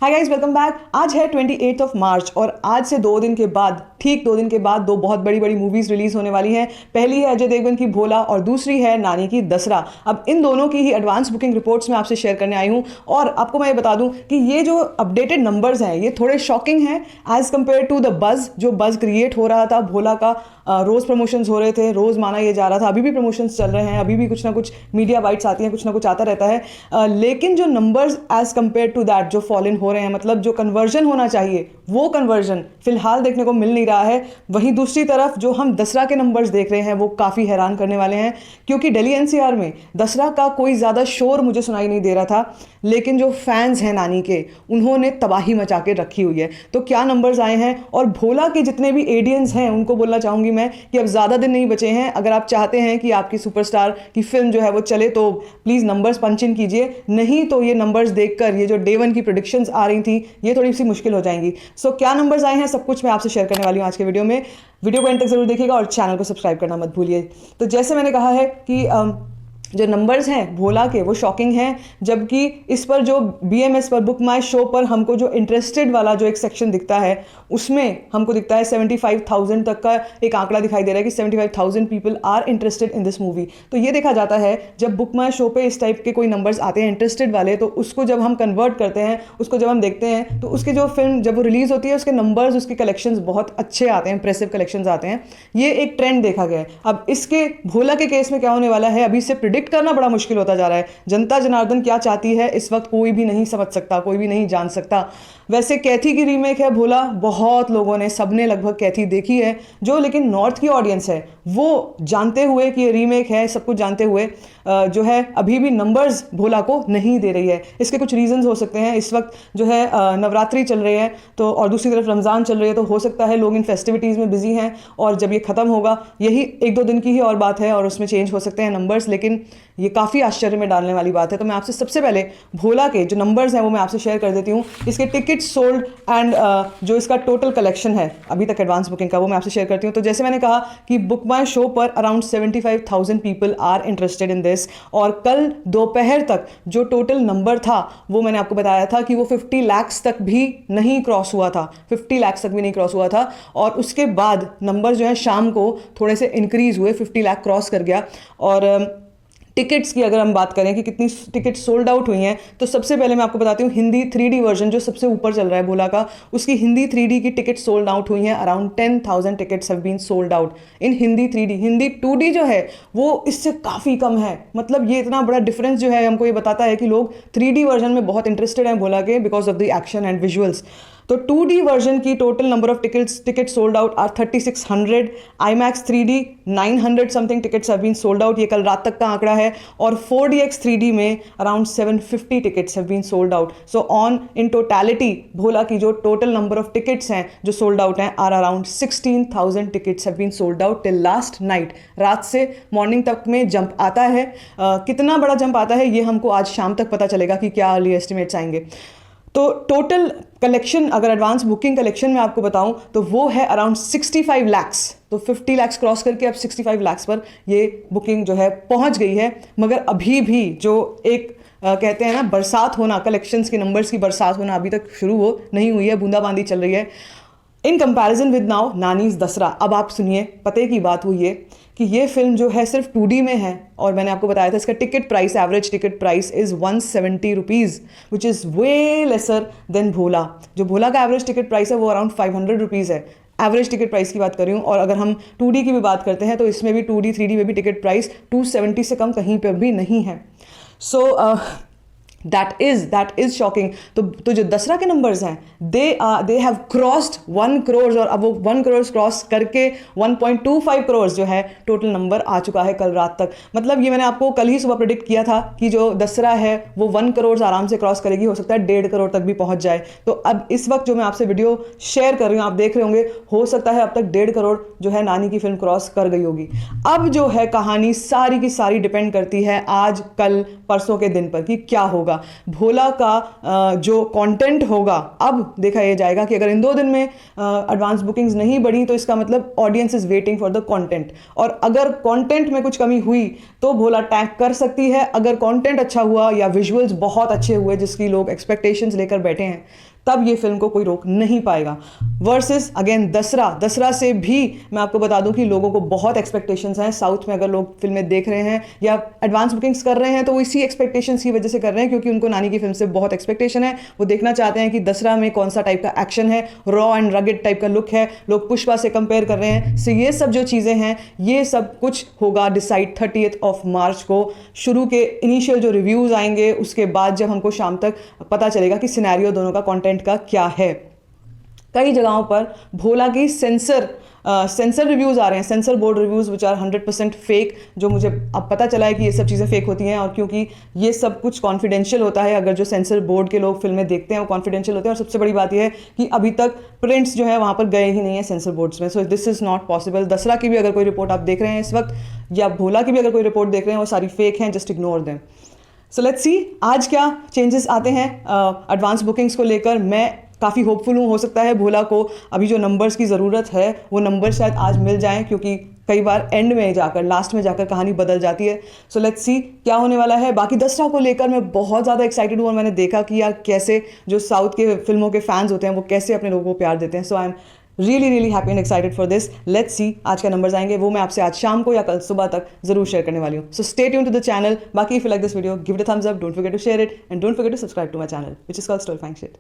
Hi guys, welcome back. आज है 28 of March और आज से 2 दिन के बाद, ठीक 2 दिन के बाद दो बहुत बड़ी बड़ी मूवीज रिलीज होने वाली हैं। पहली है अजय देवगन की भोला और दूसरी है नानी की दसरा। अब इन दोनों की ही एडवांस बुकिंग रिपोर्ट्स मैं आपसे शेयर करने आई हूं और आपको मैं ये बता दूं कि ये जो अपडेटेड नंबर्स हैं ये थोड़े शॉकिंग हैं एज कम्पेयर टू द बज, जो बज क्रिएट हो रहा था भोला का। रोज प्रमोशंस हो रहे थे, रोज माना ये जा रहा था, अभी भी प्रमोशंस चल रहे हैं, अभी भी कुछ ना कुछ मीडिया बाइट्स आती हैं, कुछ ना कुछ आता रहता है। लेकिन जो numbers as compared to that जो फॉल इन हो रहे हैं, मतलब जो कन्वर्जन होना चाहिए वो कन्वर्जन फिलहाल देखने को मिल नहीं रहा है। वहीं दूसरी तरफ जो हम दसरा के नंबर्स देख रहे हैं वो काफ़ी हैरान करने वाले हैं, क्योंकि दिल्ली एनसीआर में दसरा का कोई ज़्यादा शोर मुझे सुनाई नहीं दे रहा था, लेकिन जो फैंस हैं नानी के उन्होंने तबाही मचा के रखी हुई है। तो क्या नंबर्स आए हैं, और भोला के जितने भी एडियंस हैं उनको बोलना चाहूँगी मैं कि अब ज़्यादा दिन नहीं बचे हैं। अगर आप चाहते हैं कि आपकी सुपरस्टार की फिल्म जो है वो चले तो प्लीज़ नंबर्स पंच इन कीजिए, नहीं तो ये नंबर्स देखकर ये जो डे वन की प्रेडिक्शंस आ रही थी ये थोड़ी सी मुश्किल हो जाएंगी। सो क्या नंबर्स आए हैं सब कुछ मैं आपसे शेयर करने वाली हूँ आज के वीडियो में। वीडियो को एंड तक जरूर देखिएगा और चैनल को सब्सक्राइब करना मत भूलिए। तो जैसे मैंने कहा है कि जो नंबर्स हैं भोला के वो शॉकिंग हैं, जबकि इस पर जो BMS पर बुक माई शो पर हमको जो इंटरेस्टेड वाला जो एक सेक्शन दिखता है उसमें हमको दिखता है 75,000 तक का एक आंकड़ा दिखाई दे रहा है कि 75,000 people are interested in this movie. तो ये देखा जाता है जब बुक माई शो पे इस टाइप के कोई नंबर्स आते हैं इंटरेस्टेड वाले, तो उसको जब हम कन्वर्ट करते हैं, उसको जब हम देखते हैं, तो उसकी जो फिल्म जब वो रिलीज़ होती है उसके नंबर्स, उसके कलेक्शंस बहुत अच्छे आते हैं, इंप्रेसिव कलेक्शंस आते हैं। ये एक ट्रेंड देखा गया है। अब इसके भोला के केस में क्या होने वाला है अभी से प्रिडिक्ट करना बड़ा मुश्किल होता जा रहा है। जनता जनार्दन क्या चाहती है इस वक्त कोई भी नहीं समझ सकता, कोई भी नहीं जान सकता। वैसे कैथी की रीमेक है भोला, बहुत लोगों ने, सबने लगभग कैथी देखी है। जो लेकिन नॉर्थ की ऑडियंस है वो जानते हुए कि ये रीमेक है, सब कुछ जानते हुए जो है अभी भी नंबर्स भोला को नहीं दे रही है। इसके कुछ रीजंस हो सकते हैं। इस वक्त जो है नवरात्रि चल रही है तो, और दूसरी तरफ रमज़ान चल रही है, तो हो सकता है लोग इन फेस्टिविटीज़ में बिजी हैं और जब ये ख़त्म होगा, यही 1-2 दिन की ही और बात है और उसमें चेंज हो सकते हैं नंबर्स, लेकिन ये काफ़ी आश्चर्य में डालने वाली बात है। तो मैं आपसे सबसे पहले भोला के जो नंबर्स हैं वो मैं आपसे शेयर कर देती हूँ। इसके टिकट सोल्ड एंड जो इसका टोटल कलेक्शन है अभी तक एडवांस बुकिंग का, वो मैं आपसे शेयर करती हूँ। तो जैसे मैंने कहा कि बुक माई शो पर around 75,000 people are interested in this, और कल दोपहर तक जो टोटल नंबर था वो मैंने आपको बताया था कि वो 50 लाख तक भी नहीं क्रॉस हुआ था, 50 लाख तक भी नहीं क्रॉस हुआ था। और उसके बाद नंबर जो है शाम को थोड़े से इंक्रीज हुए, 50 लाख क्रॉस कर गया। और टिकट्स की अगर हम बात करें कि कितनी टिकट सोल्ड आउट हुई हैं, तो सबसे पहले मैं आपको बताती हूँ हिंदी 3D वर्जन जो सबसे ऊपर चल रहा है भोला का, उसकी हिंदी 3D की टिकट सोल्ड आउट हुई हैं। Around 10,000 tickets have been sold out in Hindi 3D। Hindi 2D जो है वो इससे काफ़ी कम है। मतलब ये इतना बड़ा डिफरेंस जो है हमको ये बताता है कि लोग 3D वर्जन में बहुत इंटरेस्टेड हैं भोला के, because of the action and visuals. तो 2D वर्जन की total number of ticket sold out are 3600। IMAX 3D 900 something tickets have been sold out, ये कल रात तक का आंकड़ा है। और 4DX 3D में around 750 tickets have been sold out. So on in totality Bhola की जो टोटल नंबर ऑफ टिकट्स हैं जो सोल्ड आउट हैं are around 16,000 tickets have been sold out till last night. रात से मॉर्निंग तक में जंप आता है। कितना बड़ा जंप आता है ये हमको आज शाम तक पता चलेगा कि क्या अर्ली एस्टिमेट्स आएंगे। तो टोटल कलेक्शन अगर एडवांस बुकिंग कलेक्शन में आपको बताऊं तो वो है अराउंड 65 लाख्स। तो 50 लाख्स क्रॉस करके अब 65 लाख्स पर ये बुकिंग जो है पहुंच गई है। मगर अभी भी जो एक कहते हैं ना बरसात होना, कलेक्शंस के नंबर्स की बरसात होना अभी तक शुरू हो नहीं हुई है, बूंदाबांदी चल रही है in comparison with now Nani's Dasara. अब आप सुनिए, पते की बात हुई है कि ये फिल्म जो है सिर्फ 2D में है, और मैंने आपको बताया था इसका ticket price, average ticket price is 170 rupees, which is way lesser than Bhola. जो भोला का एवरेज टिकट प्राइस है वो अराउंड 500 रुपीज़ है। एवरेज टिकट प्राइस की बात कर रही हूँ। और अगर हम 2D की भी बात करते हैं तो इसमें भी 2D 3D में भी टिकट प्राइस 270 से कम कहीं पर भी नहीं है। So that is shocking. तो जो दसरा के नंबर्स हैं दे हैव क्रॉस्ड 1 करोड़, और अब वो 1 करोड़ क्रॉस करके 1.25 करोड़ जो है टोटल नंबर आ चुका है कल रात तक। मतलब ये मैंने आपको कल ही सुबह प्रेडिक्ट किया था कि जो दसरा है वो 1 करोड़ आराम से क्रॉस करेगी, हो सकता है 1.5 करोड़ तक भी पहुंच जाए। तो अब इस वक्त जो मैं आपसे वीडियो शेयर कर रही हूँ आप देख रहे होंगे, हो सकता है अब तक 1.5 करोड़ जो है नानी की फिल्म क्रॉस कर गई होगी। अब जो है कहानी सारी की सारी डिपेंड करती है आज कल परसों के दिन पर कि क्या होगा। होगा, भोला का जो कंटेंट होगा, अब देखा यह जाएगा कि अगर इन 2 दिन में एडवांस बुकिंग्स नहीं बढ़ी तो इसका मतलब audience is waiting for the content, और अगर कंटेंट में कुछ कमी हुई तो भोला टैंक कर सकती है। अगर कंटेंट अच्छा हुआ या विजुअल्स बहुत अच्छे हुए जिसकी लोग एक्सपेक्टेशंस लेकर बैठे हैं, तब ये फिल्म को कोई रोक नहीं पाएगा। वर्सेस अगेन दसरा से भी मैं आपको बता दूं कि लोगों को बहुत एक्सपेक्टेशंस हैं। साउथ में अगर लोग फिल्में देख रहे हैं या एडवांस बुकिंग्स कर रहे हैं तो वो इसी एक्सपेक्टेशंस की वजह से कर रहे हैं, क्योंकि उनको नानी की फिल्म से बहुत एक्सपेक्टेशन है। वो देखना चाहते हैं कि दसरा में कौन सा टाइप का एक्शन है, रॉ एंड रगेड टाइप का लुक है। लोग पुष्पा से कंपेयर कर रहे हैं। सो ये सब जो चीज़ें हैं, ये सब कुछ होगा डिसाइड 30 मार्च को। शुरू के इनिशियल जो रिव्यूज़ आएंगे उसके बाद जब हमको शाम तक पता चलेगा कि सिनेरियो दोनों का कंटेंट का क्या है। कई जगहों पर भोला की सेंसर रिव्यूज़ आ रहे हैं, censor board reviews which are 100% fake, जो मुझे अब पता चला है कि ये सब चीज़ें फेक होती हैं, और क्योंकि ये सब कुछ कॉन्फिडेंशियल होता है। अगर जो सेंसर बोर्ड के लोग फिल्में देखते हैं वो कॉन्फिडेंशियल होते हैं, और सबसे बड़ी बात यह है कि अभी तक प्रिंट्स जो है वहाँ पर गए ही नहीं है सेंसर बोर्ड्स में। So this is not possible. Dasara की भी अगर कोई रिपोर्ट आप देख रहे हैं इस वक्त, या भोला की भी अगर कोई रिपोर्ट देख रहे हैं, वो सारी फेक हैं, just ignore them. So let's see आज क्या चेंजेस आते हैं एडवांस बुकिंग्स को लेकर। मैं काफ़ी होपफुल हूँ, हो सकता है भोला को अभी जो नंबर्स की ज़रूरत है वो नंबर शायद आज मिल जाएं, क्योंकि कई बार एंड में जाकर, लास्ट में जाकर कहानी बदल जाती है। सो लेट्स सी क्या होने वाला है। बाकी दसरा को लेकर मैं बहुत ज़्यादा एक्साइटेड हूँ, और मैंने देखा कि यार कैसे जो साउथ के फिल्मों के फैंस होते हैं वो कैसे अपने लोगों को प्यार देते हैं। So I am really happy and excited for this. Let's see आज का नंबर्स आएंगे, वो मैं आपसे आज शाम को या कल सुबह तक जरूर शेयर करने वाली हूँ। So stay tune to the channel. बाकी if you like this video, give it a thumbs up, don't forget to share it, and don't forget to subscribe to my channel which is called storifying shit.